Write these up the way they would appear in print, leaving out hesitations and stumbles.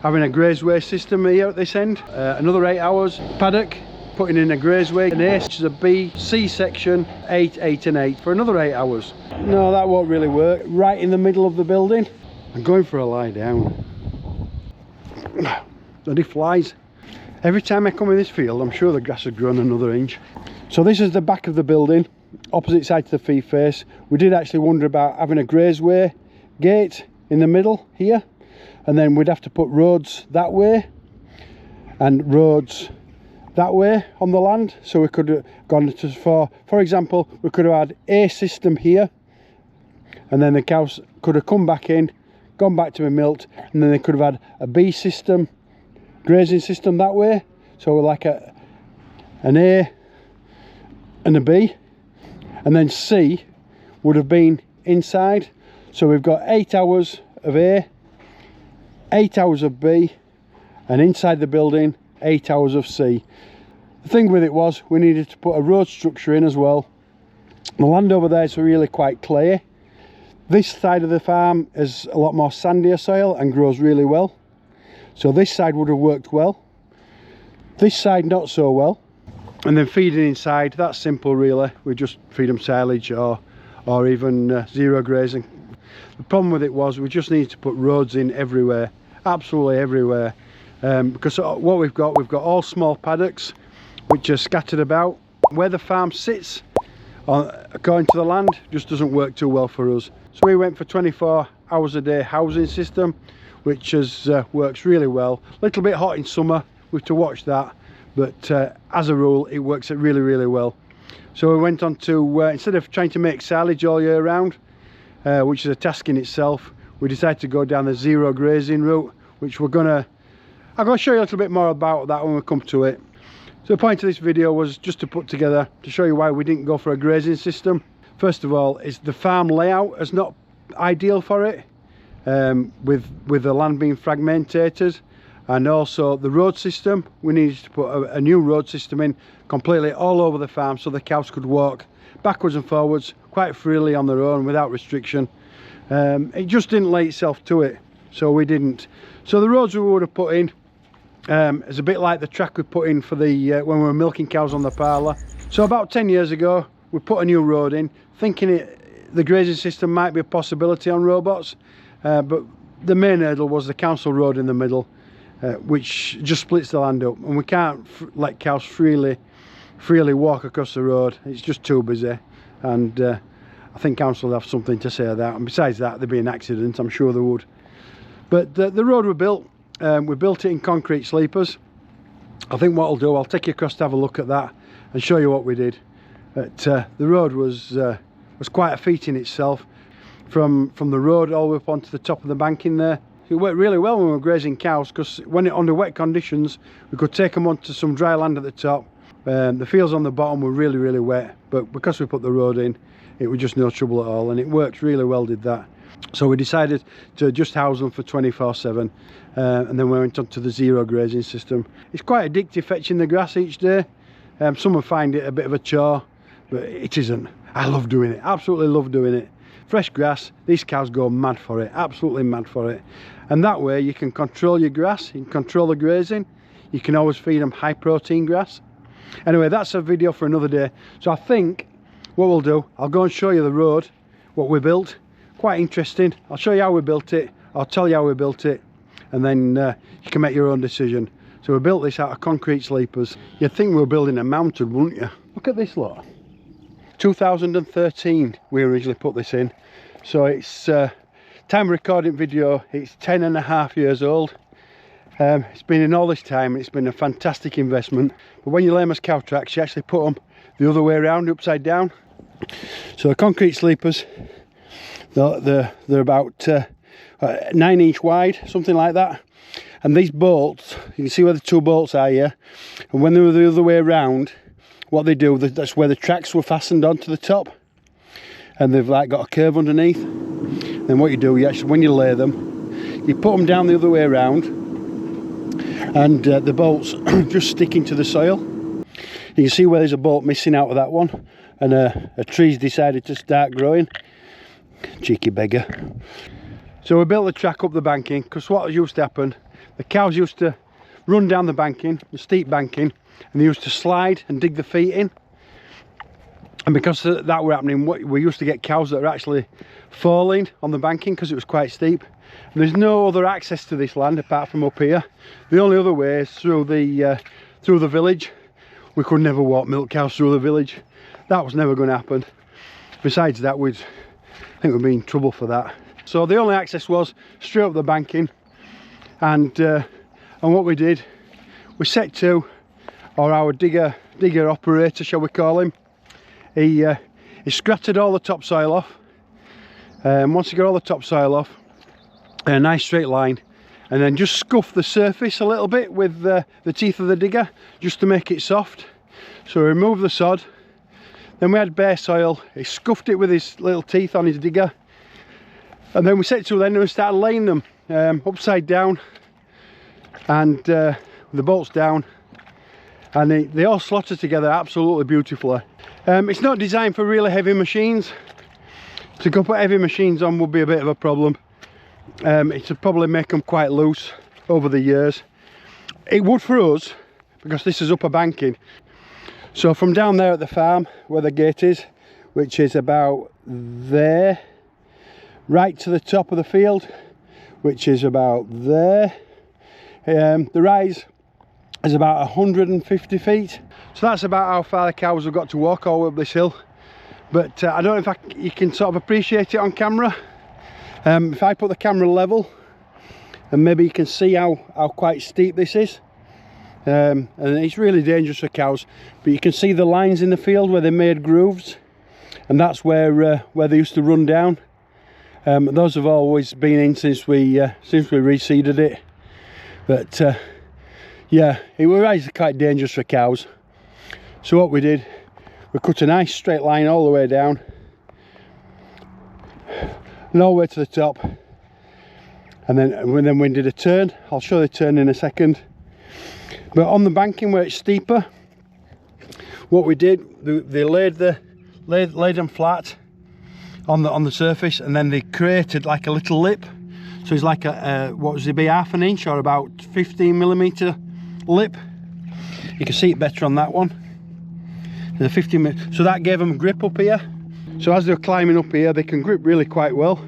Having a grazeway system here at this end, another 8 hours. Paddock, putting in a grazeway, an A, which is a B, C section, 8, 8 and 8 for another 8 hours. No, that won't really work. Right in the middle of the building. I'm going for a lie down. Bloody flies. Every time I come in this field, I'm sure the grass has grown another inch. So this is the back of the building, opposite side to the feed face. We did actually wonder about having a grazeway gate in the middle here, and then we'd have to put roads that way and roads that way on the land. So we could have gone to, for example, we could have had a system here, and then the cows could have come back in, gone back to be milked, and then they could have had a B system, grazing system that way. So like an A and a B, and then C would have been inside. So we've got 8 hours of A, 8 hours of B, and inside the building 8 hours of C. The thing with it was we needed to put a road structure in as well. The land over there is really quite clayey. This side of the farm is a lot more sandier soil and grows really well. So this side would have worked well. This side not so well. And then feeding inside, that's simple really. We just feed them silage or even zero grazing. The problem with it was we just needed to put roads in everywhere, absolutely everywhere. Because what we've got all small paddocks which are scattered about. Where the farm sits, according to the land, just doesn't work too well for us. So we went for 24 hours a day housing system, which works really well. A little bit hot in summer, we have to watch that, but as a rule it works really, really well. So we went on to, instead of trying to make silage all year round, which is a task in itself, we decided to go down the zero grazing route, which I'm going to show you a little bit more about that when we come to it. So the point of this video was just to put together, to show you why we didn't go for a grazing system. First of all, is the farm layout is not ideal for it, with the land being fragmented, and also the road system. We needed to put a new road system in completely all over the farm so the cows could walk backwards and forwards quite freely on their own without restriction. It just didn't lay itself to it, so we didn't. So the roads we would have put in is a bit like the track we put in for the when we were milking cows on the parlour. So about 10 years ago we put a new road in, thinking the grazing system might be a possibility on robots, but the main hurdle was the council road in the middle, which just splits the land up, and we can't let cows freely walk across the road. It's just too busy, and I think council will have something to say of that. And besides that, there'd be an accident, I'm sure there would. But the road we built it in concrete sleepers. I think what I'll do, I'll take you across to have a look at that and show you what we did. But the road was quite a feat in itself, from the road all the way up onto the top of the banking there. It worked really well when we were grazing cows, because when under wet conditions we could take them onto some dry land at the top. The fields on the bottom were really, really wet, but because we put the road in, it was just no trouble at all, and it worked really well, did that. So we decided to just house them for 24/7, and then we went on to the zero grazing system. It's quite addictive fetching the grass each day. Some will find it a bit of a chore, but it isn't. I love doing it, absolutely love doing it. Fresh grass, these cows go mad for it, absolutely mad for it. And that way you can control your grass, you can control the grazing, you can always feed them high protein grass. Anyway, that's a video for another day. So I think what we'll do, I'll go and show you the road, what we built. Quite interesting. I'll show you how we built it, I'll tell you how we built it, and then you can make your own decision. So we built this out of concrete sleepers. You'd think we were building a mountain, wouldn't you? Look at this lot. 2013 we originally put this in, so it's time of recording video, it's 10.5 years old. It's been in all this time, it's been a fantastic investment. But when you lay them as cow tracks, you actually put them the other way around, upside down. So the concrete sleepers, they're about 9 inch wide, something like that. And these bolts, you can see where the 2 bolts are here, and when they were the other way around, what they do, that's where the tracks were fastened onto the top, and they've like got a curve underneath. Then what you do, you actually, when you lay them, you put them down the other way around, and the bolts just stick into the soil. You can see where there's a bolt missing out of that one, and a tree's decided to start growing. Cheeky beggar. So we built the track up the banking, because what used to happen, the cows used to run down the banking, the steep banking, and they used to slide and dig the feet in. And because that were happening, we used to get cows that were actually falling on the banking because it was quite steep. And there's no other access to this land apart from up here. The only other way is through the village. We could never walk milk cows through the village. That was never going to happen. Besides that, I think we'd be in trouble for that. So the only access was straight up the banking, and what we did, we set to, or our digger operator, shall we call him, he scratted all the topsoil off. Once he got all the topsoil off, a nice straight line, and then just scuffed the surface a little bit with the teeth of the digger just to make it soft. So we removed the sod, then we had bare soil, he scuffed it with his little teeth on his digger, and then we set to then and we started laying them upside down, and the bolts down, and they all slotted together absolutely beautifully. It's not designed for really heavy machines. To go put heavy machines on would be a bit of a problem. It would probably make them quite loose over the years. It would for us, because this is upper banking. So from down there at the farm where the gate is, which is about there, right to the top of the field, which is about there, the rise is about 150 feet. So that's about how far the cows have got to walk all the way up this hill. But I don't know if you can sort of appreciate it on camera. If I put the camera level, and maybe you can see how quite steep this is. And it's really dangerous for cows, but you can see the lines in the field where they made grooves, and that's where they used to run down. Those have always been in since we reseeded it. But yeah, it was quite dangerous for cows. So what we did, we cut a nice straight line all the way down and all the way to the top, and then we did a turn. I'll show the turn in a second. But on the banking where it's steeper, what we did, they laid them flat on the surface, and then they created like a little lip. So it's like what was it, be half an inch or about 15mm lip. You can see it better on that one. The 15mm, so that gave them grip up here. So as they're climbing up here, they can grip really quite well.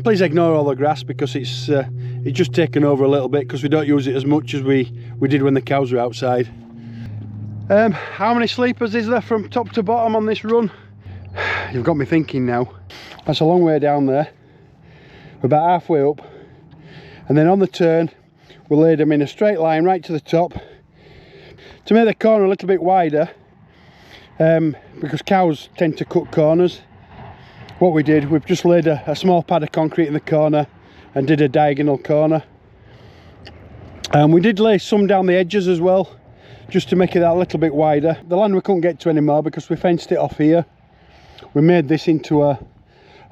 Please ignore all the grass because it's just taken over a little bit because we don't use it as much as we did when the cows were outside. How many sleepers is there from top to bottom on this run? You've got me thinking now. That's a long way down there. We're about halfway up, and then on the turn we laid them in a straight line right to the top to make the corner a little bit wider, because cows tend to cut corners. What we did, we've just laid a small pad of concrete in the corner and did a diagonal corner. And we did lay some down the edges as well, just to make it that little bit wider. The land we couldn't get to anymore because we fenced it off here. We made this into a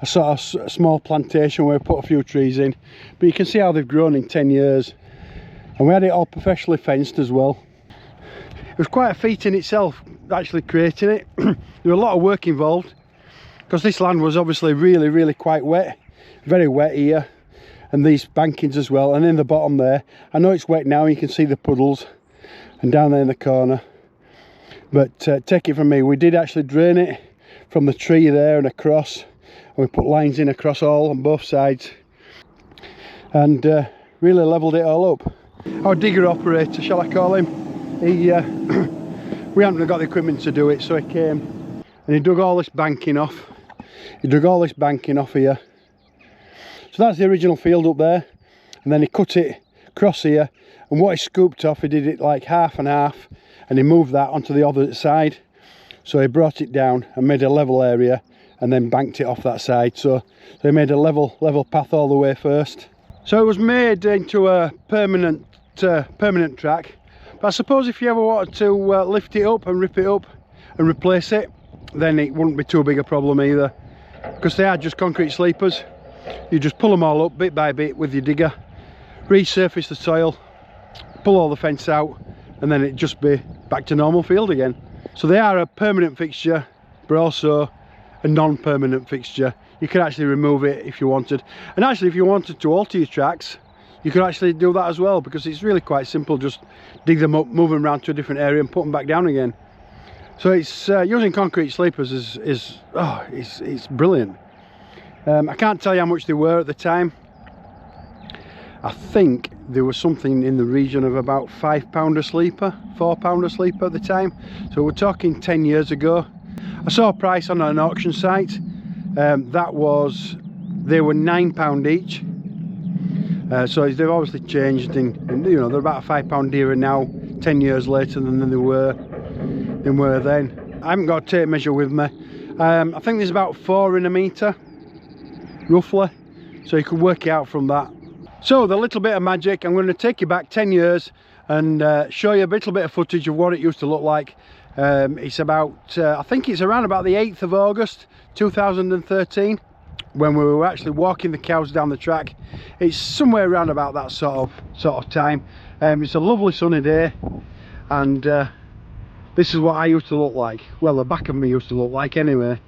sort of small plantation where we put a few trees in. But you can see how they've grown in 10 years. And we had it all professionally fenced as well. It was quite a feat in itself, actually creating it. There was a lot of work involved, because this land was obviously really quite wet, very wet here, and these bankings as well. And in the bottom there, I know it's wet now, you can see the puddles, and down there in the corner. But take it from me, we did actually drain it from the tree there and across, and we put lines in across all on both sides, and really levelled it all up. Our digger operator, shall I call him, we hadn't got the equipment to do it, so he came and he dug all this banking off. He dug all this banking off here. So that's the original field up there, and then he cut it across here, and what he scooped off, he did it like half and half, and he moved that onto the other side. So he brought it down and made a level area, and then banked it off that side. So he made a level path all the way first. So it was made into a permanent track. But I suppose if you ever wanted to lift it up and rip it up and replace it, then it wouldn't be too big a problem either, because they are just concrete sleepers. You just pull them all up bit by bit with your digger, resurface the soil, pull all the fence out, and then it'd just be back to normal field again. So they are a permanent fixture, but also a non-permanent fixture. You could actually remove it if you wanted, and actually if you wanted to alter your tracks, you could actually do that as well, because it's really quite simple. Just dig them up, move them around to a different area and put them back down again. So it's using concrete sleepers it's brilliant. I can't tell you how much they were at the time. I think there was something in the region of about £5 a sleeper, £4 a sleeper at the time. So we're talking 10 years ago. I saw a price on an auction site. They were £9 each. So they've obviously changed, and you know, they're about £5 dearer now 10 years later than they were then. I haven't got a tape measure with me. I think there's about 4 in a metre roughly, so you can work it out from that. So the little bit of magic, I'm going to take you back 10 years and show you a little bit of footage of what it used to look like. It's about I think it's around about the 8th of August 2013 when we were actually walking the cows down the track. It's somewhere around about that sort of time. It's a lovely sunny day, and this is what I used to look like. Well, the back of me used to look like anyway.